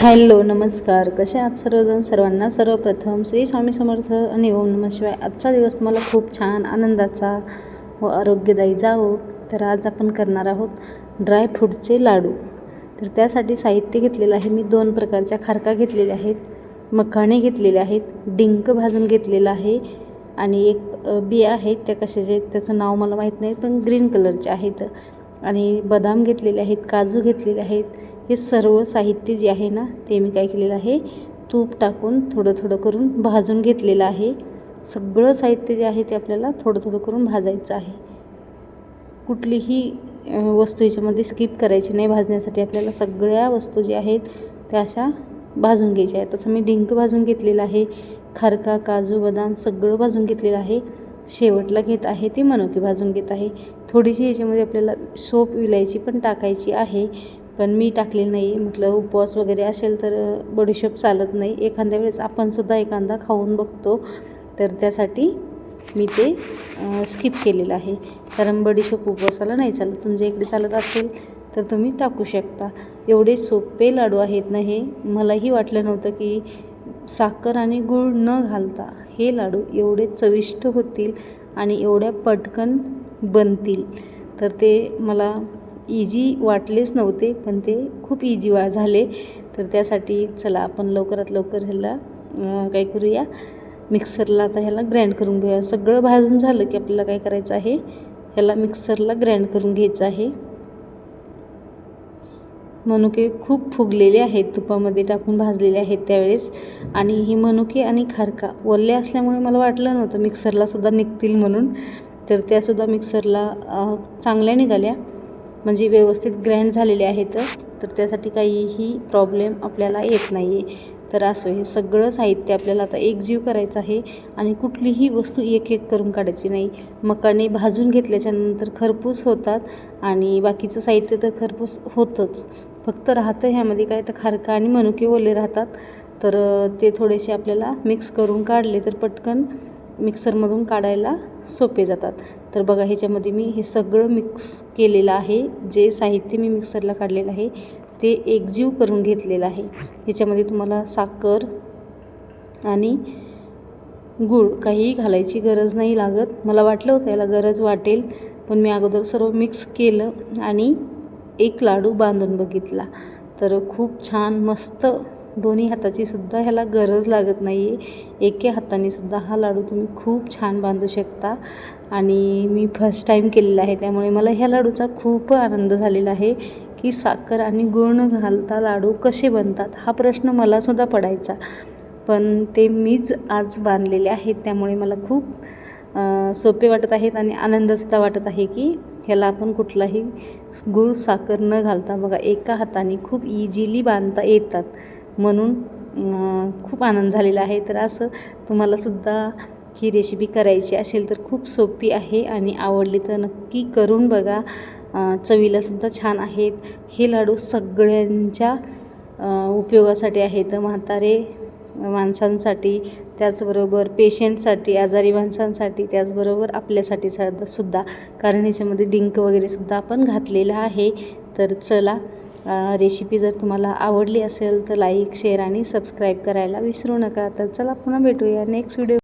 Hello नमस्कार, कसे आहात सर्वजण. सर्वांना सर्वप्रथम श्री स्वामी समर्थ आणि ओम नमः शिवाय. आजचा दिवस तुम्हाला खूप छान आनंदाचा व आरोग्यदायी जावो. तर आज आपण करणार आहोत ड्रायफ्रूटचे लाडू. तर त्यासाठी साहित्य घेतलेलं आहे मी 2 प्रकारच्या खारका घेतलेल्या आहेत, मखाणे घेतलेले आहेत, डिंक भाजून घेतलेला आहे आणि एक बिया आहेत. त्या कशाचे आहेत त्याचं नाव मला माहीत नाही, पण ग्रीन कलरचे आहेत. आणि बदाम घेतलेले आहेत, काजू घेतलेले आहेत. हे सर्व साहित्य जे आहे ना ते मी काय केलेलं आहे, तूप टाकून थोडं थोडं करून भाजून घेतलेलं आहे. सगळं साहित्य जे आहे ते आपल्याला थोडं थोडं करून भाजायचं आहे. कुठलीही वस्तू याच्यामध्ये स्किप करायची नाही. भाजण्यासाठी आपल्याला सगळ्या वस्तू ज्या आहेत त्या अशा भाजून घ्यायच्या आहेत. तसं मी डिंक भाजून घेतलेलं आहे, खारका, काजू, बदाम सगळं भाजून घेतलेलं आहे. शेवटला घेत आहे ती मनुके भाजून घेत आहे. थोडीशी याच्यामध्ये आपल्याला सोप विलायची पण टाकायची आहे, पण मी टाकलेली नाही. म्हटलं उपवास वगैरे असेल तर बडीशोप चालत नाही. एखाद्या वेळेस आपणसुद्धा एखादा खाऊन बघतो, तर त्यासाठी मी ते स्किप केलेलं आहे. कारण बडीशोप उपवासाला नाही चालत. तुमच्या इकडे चालत असेल तर तुम्ही टाकू शकता. एवढे सोपे लाडू आहेत ना हे. मलाही वाटलं नव्हतं की साखर आणि गूळ न घालता हे लाडू एवढे चविष्ट होतील आणि एवढ्या पटकन बनतील. तर ते मला इझी वाटलेच नव्हते, पण ते खूप इझी झाले. तर त्यासाठी चला आपण लवकरात लवकर ह्याला काय करूया, मिक्सरला आता ह्याला ग्राइंड करून घेऊया. सगळं भाजून झालं की आपल्याला काय करायचं आहे, ह्याला मिक्सरला ग्राइंड करून घ्यायचं आहे. मनुके खूप फुगलेले आहेत, तुपामध्ये टाकून भाजलेले आहेत त्यावेळेस. आणि ही मनुके आणि खारका ओले असल्यामुळे मला वाटलं नव्हतं मिक्सरलासुद्धा निघतील म्हणून. तर त्यासुद्धा मिक्सरला चांगल्या निघाल्या, म्हणजे व्यवस्थित ग्राइंड झालेले आहेत. तर त्यासाठी काहीही प्रॉब्लेम आपल्याला येत नाही आहे. तर असं हे सगळं साहित्य आपल्याला आता एकजीव करायचं आहे आणि कुठलीही वस्तू एक एक करून काढायची नाही. मकाने भाजून घेतल्याच्यानंतर खरपूस होतात आणि बाकीचं साहित्य तर खरपूस होतंच. फक्त राहतं ह्यामध्ये काय, तर खारका आणि मनुके ओले राहतात. तर ते थोडेसे आपल्याला मिक्स करून काढले तर पटकन मिक्सरमधून काढायला सोपे जातात. तर बघा ह्याच्यामध्ये मी हे सगळं मिक्स केलेलं आहे. जे साहित्य मी मिक्सरला काढलेलं आहे ते एकजीव करून घेतलेलं आहे. ह्याच्यामध्ये तुम्हाला साखर आणि गूळ काहीही घालायची गरज नाही लागत. मला वाटलं होतं याला गरज वाटेल, पण मी अगोदर सर्व मिक्स केलं आणि एक लाडू बांधून बघितला. तर खूप छान मस्त, दोन्ही हाताची सुद्धा ह्याला गरज लागत नाही आहे. एके हाताने सुद्धा हा लाडू तुम्ही खूप छान बांधू शकता. आणि मी फर्स्ट टाईम केलेला आहे, त्यामुळे मला ह्या लाडूचा खूप आनंद झालेला आहे की साखर आणि गूळ न घालता लाडू कसे बनतात हा प्रश्न मलासुद्धा पडायचा. पण ते मीच आज बांधलेले आहेत, त्यामुळे मला खूप सोपे वाटत आहेत आणि आनंदसुद्धा वाटत आहे की ह्याला आपण कुठलाही गूळ साखर न घालता बघा एका हाताने खूप इझिली बांधता येतात. म्हणून खूप आनंद झालेला आहे. तर असं तुम्हालासुद्धा ही रेसिपी करायची असेल तर खूप सोपी आहे आणि आवडली तर नक्की करून बघा. चवीलासुद्धा छान आहेत. हे लाडू सगळ्यांच्या उपयोगासाठी आहेत. म्हातारे माणसांसाठी, त्याचबरोबर पेशंटसाठी, आजारी माणसांसाठी, त्याचबरोबर आपल्यासाठी सुद्धा, कारण ह्याच्यामध्ये डिंक वगैरेसुद्धा आपण घातलेलं आहे. तर चला, रेसिपी जर तुम्हाला आवडली असेल तर लाईक, शेअर आणि सबस्क्राईब करायला विसरू नका. तर चला पुन्हा भेटूया नेक्स्ट व्हिडिओ.